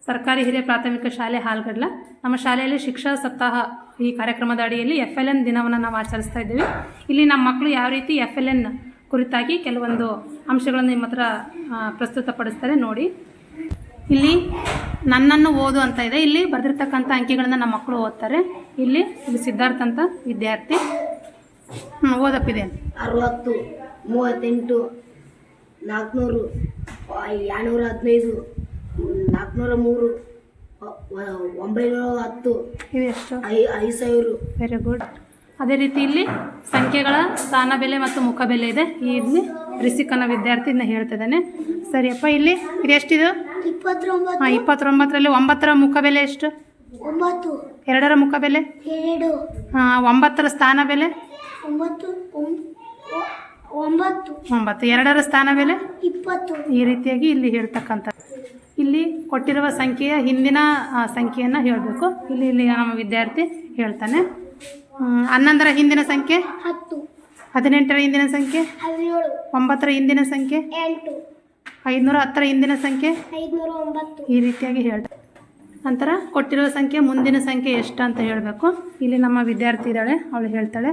ಸರ್ಕಾರಿ ಹಿರಿಯ ಪ್ರಾಥಮಿಕ ಶಾಲೆ ಹಾಲ್ಗಡ್ಲ. ನಮ್ಮ ಶಾಲೆಯಲ್ಲಿ ಶಿಕ್ಷಾ ಸಪ್ತಾಹ ಈ ಕಾರ್ಯಕ್ರಮದ ಅಡಿಯಲ್ಲಿ FLN ದಿನವನ್ನು ನಾವು ಆಚರಿಸ್ತಾ ಇದ್ದೀವಿ. ಇಲ್ಲಿ ನಮ್ಮ ಮಕ್ಕಳು ಯಾವ ರೀತಿ FLN ಕುರಿತಾಗಿ ಕೆಲವೊಂದು ಅಂಶಗಳನ್ನು ನಿಮ್ಮ ಹತ್ರ ಪ್ರಸ್ತುತಪಡಿಸ್ತಾರೆ ನೋಡಿ. ಇಲ್ಲಿ ನನ್ನನ್ನು ಓದು ಅಂತ ಇದೆ. ಇಲ್ಲಿ ಬರೆದಿರ್ತಕ್ಕಂಥ ಅಂಕಿಗಳನ್ನು ನಮ್ಮ ಮಕ್ಕಳು ಓದ್ತಾರೆ. ಇಲ್ಲಿ ಸಿದ್ಧಾರ್ಥ ಅಂತ ವಿದ್ಯಾರ್ಥಿ ಓದಪ್ಪಿದೆ. 60, 38, 400, 215, 403, 910, ಇದು ಎಷ್ಟು? 5000. Very good. ಅದೇ ರೀತಿ ಇಲ್ಲಿ ಸಂಖ್ಯೆಗಳ ಸ್ಥಾನ ಬೆಲೆ ಮತ್ತು ಮುಖ ಬೆಲೆ ಇದೆ. ಇಲ್ಲಿ ರಿಸಿಕ್ ಅನ್ನೋ ವಿದ್ಯಾರ್ಥಿ ಇದನ್ನ ಹೇಳ್ತಿದ್ದಾನೆ. ಸರಿಯಪ್ಪ, ಇಲ್ಲಿ ಇದು ಎಷ್ಟಿದು? 29. 29ರಲ್ಲಿ 9ರ ಮುಖ ಬೆಲೆ ಎಷ್ಟು? 9. 2ರ ಮುಖ ಬೆಲೆ 2. 9ರ ಸ್ಥಾನ ಬೆಲೆ 9. 9. 2ರ ಸ್ಥಾನ ಬೆಲೆ 20. ಈ ರೀತಿಯಾಗಿ ಇಲ್ಲಿ ಹೇಳ್ತಕ್ಕಂಥ. ಇಲ್ಲಿ ಕೊಟ್ಟಿರುವ ಸಂಖ್ಯೆಯ ಹಿಂದಿನ ಸಂಖ್ಯೆಯನ್ನು ಹೇಳಬೇಕು. ಇಲ್ಲಿ ನಮ್ಮ ವಿದ್ಯಾರ್ಥಿ ಹೇಳ್ತಾನೆ. 11ರ ಹಿಂದಿನ ಸಂಖ್ಯೆ 10. 18ರ ಹಿಂದಿನ ಸಂಖ್ಯೆ 17. 9ರ ಹಿಂದಿನ ಸಂಖ್ಯೆ 8. 510ರ ಹಿಂದಿನ ಸಂಖ್ಯೆ 509. ಈ ರೀತಿಯಾಗಿ ಹೇಳ್ತಾರೆ. ನಂತರ ಕೊಟ್ಟಿರುವ ಸಂಖ್ಯೆ ಮುಂದಿನ ಸಂಖ್ಯೆ ಎಷ್ಟು ಅಂತ ಹೇಳಬೇಕು. ಇಲ್ಲಿ ನಮ್ಮ ವಿದ್ಯಾರ್ಥಿ ಇದ್ದಾಳೆ, ಅವಳು ಹೇಳ್ತಾಳೆ.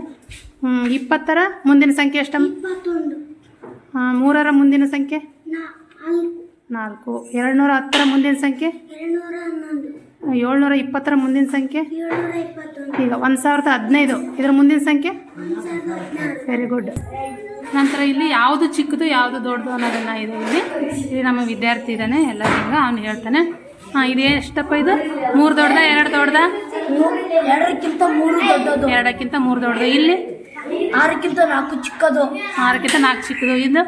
20ರ ಮುಂದಿನ ಸಂಖ್ಯೆ ಎಷ್ಟು? 21. 3ರ ಮುಂದಿನ ಸಂಖ್ಯೆ 4. 210ರ ಮುಂದಿನ ಸಂಖ್ಯೆ 211. 720ರ ಮುಂದಿನ ಸಂಖ್ಯೆ 721. ಈಗ 1015. ಇದರ ಮುಂದಿನ ಸಂಖ್ಯೆ 1016. Very good. ನಂತರ ಇಲ್ಲಿ ಯಾವುದು ಚಿಕ್ಕದು ಯಾವುದು ದೊಡ್ಡದು ಅನ್ನೋದನ್ನು ಇದೆ. ಇಲ್ಲಿ ನಮ್ಮ ವಿದ್ಯಾರ್ಥಿ ಇದ್ದಾನೆ, ಎಲ್ಲರಿಂದ ಅವನು ಹೇಳ್ತಾನೆ. ಇದು ಎಷ್ಟಪ್ಪ? ಇದು 3 ದೊಡ್ಡದ 2 ದೊಡ್ಡದ? 2ಕ್ಕಿಂತ 3 ದೊಡ್ಡದು. 2ಕ್ಕಿಂತ 3 ದೊಡ್ಡದು. ಇಲ್ಲಿ 6ಕ್ಕಿಂತ 4 ಚಿಕ್ಕದು. 6ಕ್ಕಿಂತ 4 ಚಿಕ್ಕದು. ಇದು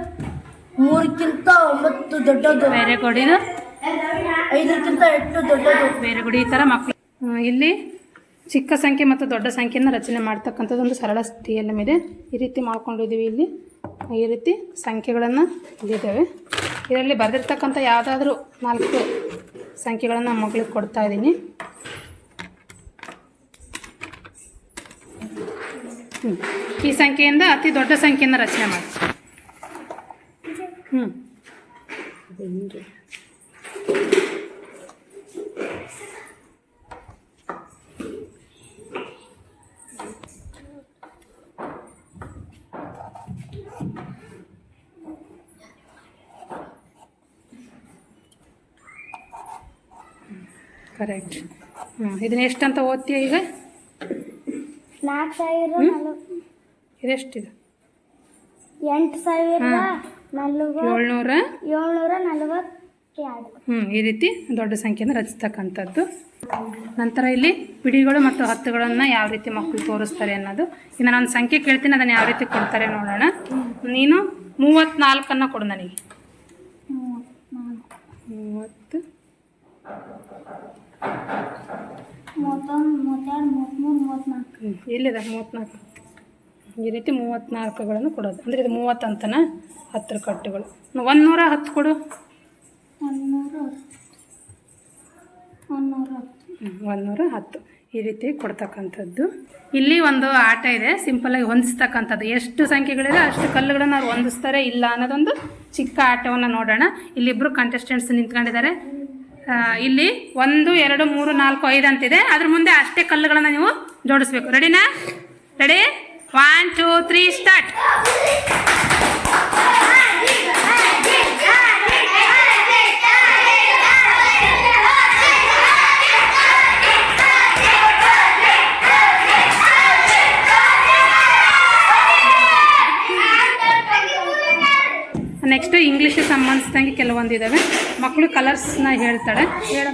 3ಕ್ಕಿಂತ 9 ದೊಡ್ಡದು. Very good. ಇದು 5ಕ್ಕಿಂತ 8 ದೊಡ್ಡದು. Very good. ಈ ಥರ ಮಕ್ಕಳು ಇಲ್ಲಿ ಚಿಕ್ಕ ಸಂಖ್ಯೆ ಮತ್ತು ದೊಡ್ಡ ಸಂಖ್ಯೆಯನ್ನು ರಚನೆ ಮಾಡ್ತಕ್ಕಂಥದ್ದು ಒಂದು ಸರಳ TLM ಇದೆ. ಈ ರೀತಿ ಮಾಡ್ಕೊಂಡಿದ್ದೀವಿ. ಇಲ್ಲಿ ಈ ರೀತಿ ಸಂಖ್ಯೆಗಳನ್ನು ಇಲ್ಲಿದ್ದಾವೆ. ಇದರಲ್ಲಿ ಬರೆದಿರ್ತಕ್ಕಂಥ ಯಾವುದಾದ್ರೂ 4 ಸಂಖ್ಯೆಗಳನ್ನು ಮಗಳಿಗೆ ಕೊಡ್ತಾ ಇದ್ದೀನಿ. ಈ ಸಂಖ್ಯೆಯಿಂದ ಅತಿ ದೊಡ್ಡ ಸಂಖ್ಯೆಯನ್ನು ರಚನೆ ಮಾಡಿ. ಕರೆಕ್ಟ್. ಇದನ್ನ ಎಷ್ಟಂತ ಓದ್ತೀಯ ಈಗ? 4000. ಇದೆಷ್ಟಿದೆ? 8742. ಈ ರೀತಿ ದೊಡ್ಡ ಸಂಖ್ಯೆಯನ್ನು ರಚಿಸ್ತಕ್ಕಂಥದ್ದು. ನಂತರ ಇಲ್ಲಿ ಪಿಡಿಗಳು ಮತ್ತು ಹತ್ತುಗಳನ್ನು ಯಾವ ರೀತಿ ಮಕ್ಕಳು ತೋರಿಸ್ತಾರೆ ಅನ್ನೋದು. ಇನ್ನು ನಾನು ಸಂಖ್ಯೆ ಕೇಳ್ತೀನಿ, ಅದನ್ನು ಯಾವ ರೀತಿ ಕೊಡ್ತಾರೆ ನೋಡೋಣ. ನೀನು 34 ಕೊಡು ನನಗೆ. 30, 31, ಇಲ್ಲಿದೆ 34. ಈ ರೀತಿ 34ಗಳನ್ನು ಕೊಡೋದು. ಅಂದರೆ ಇದು 30 ಅಂತನ 10 ಕಟ್ಟುಗಳು. 110 ಕೊಡು. 110 ಈ ರೀತಿ ಕೊಡ್ತಕ್ಕಂಥದ್ದು. ಇಲ್ಲಿ ಒಂದು ಆಟ ಇದೆ, ಸಿಂಪಲ್ಲಾಗಿ ಹೊಂದಿಸ್ತಕ್ಕಂಥದ್ದು. ಎಷ್ಟು ಸಂಖ್ಯೆಗಳಿದೆ ಅಷ್ಟು ಕಲ್ಲುಗಳನ್ನು ಅವ್ರು ಹೊಂದಿಸ್ತಾರೆ ಇಲ್ಲ ಅನ್ನೋದೊಂದು ಚಿಕ್ಕ ಆಟವನ್ನು ನೋಡೋಣ. ಇಲ್ಲಿಬ್ಬರು ಕಂಟೆಸ್ಟೆಂಟ್ಸ್ ನಿಂತ್ಕೊಂಡಿದ್ದಾರೆ. ಇಲ್ಲಿ 1, 2, 3, 4, 5 ಅಂತಿದೆ. ಅದ್ರ ಮುಂದೆ ಅಷ್ಟೇ ಕಲ್ಲುಗಳನ್ನು ನೀವು ಜೋಡಿಸ್ಬೇಕು. ರೆಡಿನಾ? ರೆಡಿ? 1, 2, 3 ಸ್ಟಾರ್ಟ್. ನೆಕ್ಸ್ಟ್ ಇಂಗ್ಲೀಷ್ ಸಂಬಂಧಿಸಿದಂಗೆ ಕೆಲವೊಂದು ಇದ್ದಾವೆ. ಮಕ್ಕಳು ಕಲರ್ಸ್ನ ಹೇಳ್ತಾಳೆ. ಹೇಳು.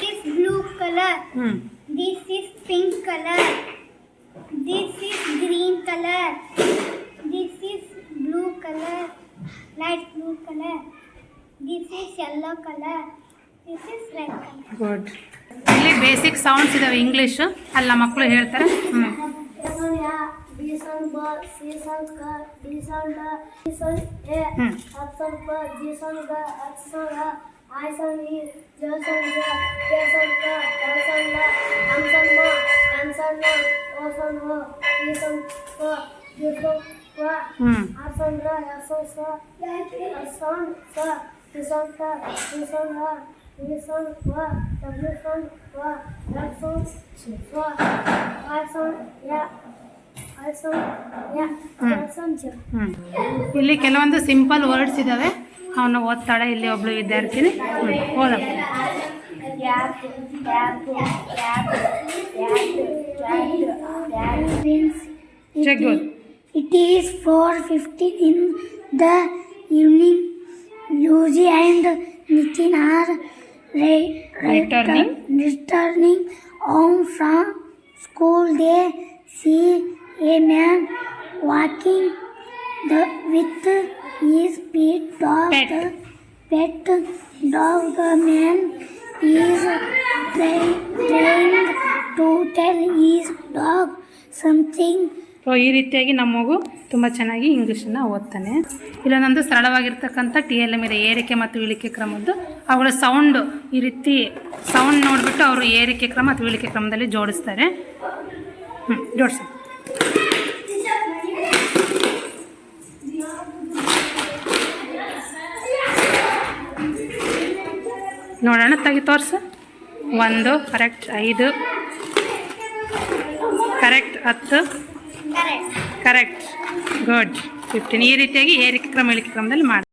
This blue color. This is pink color. This is green color. This is blue color, light blue color. This is yellow color. This is red color. Good. ಇಲ್ಲಿ basic sounds ಇದಾವೆ English. ಅಲ್ಲ ಮಕ್ಕಳು ಹೇಳ್ತಾರೆ. B sound B, C sound K, D sound D, E sound A, F sound F, G sound G, H sound H, I sound E, J sound J, K sound K, L sound L, M sound M, N sound N, O sound O, P sound P, Q sound P, R sound R, S sound S, S sound S, T T sound T, T sound A, V sound V, W sound V, Z sound V, I sound Y, I sound Y, Z sound J. ಇಲ್ಲಿ ಕೆಲವೊಂದು simple words ಇದ್ದಾವೆ, ಅವನ್ನ ಓದ್ತಾಳೆ ಇಲ್ಲಿ ಒಬ್ಳು ವಿದ್ಯಾರ್ಥಿನಿ. ಓದಮ್ಮ. It is 4:50 in the evening. Lucy and Nitin are returning home from school. They see a man walking with his pet dog. The pet dog. The man is trained to tell his dog something. ಈ ರೀತಿಯಾಗಿ ನಮ್ಮ ಮಗು ತುಂಬ ಚೆನ್ನಾಗಿ ಇಂಗ್ಲೀಷನ್ನು ಓದ್ತಾನೆ. ಇಲ್ಲೊಂದೊಂದು ಸರಳವಾಗಿರ್ತಕ್ಕಂಥ TLM ಇದೆ, ಏರಿಕೆ ಮತ್ತು ಇಳಿಕೆ ಕ್ರಮದ್ದು. ಅವುಗಳ ಸೌಂಡು ಈ ರೀತಿ ಸೌಂಡ್ ನೋಡಿಬಿಟ್ಟು ಅವರು ಏರಿಕೆ ಕ್ರಮ ಅಥವಾ ಇಳಿಕೆ ಕ್ರಮದಲ್ಲಿ ಜೋಡಿಸ್ತಾರೆ. ಜೋಡಿಸಿ. ನೋಡೋಣ, ತೆಗಿ ತೋರಿಸು. 1 ಕರೆಕ್ಟ್, 5 ಕರೆಕ್ಟ್, 10 ಕರೆಕ್ಟ್, ಗುಡ್, 15. ಈ ರೀತಿಯಾಗಿ ಏರಿಕೆ ಕ್ರಮ ಇಳಿಕೆ ಕ್ರಮದಲ್ಲಿ ಮಾಡಿ.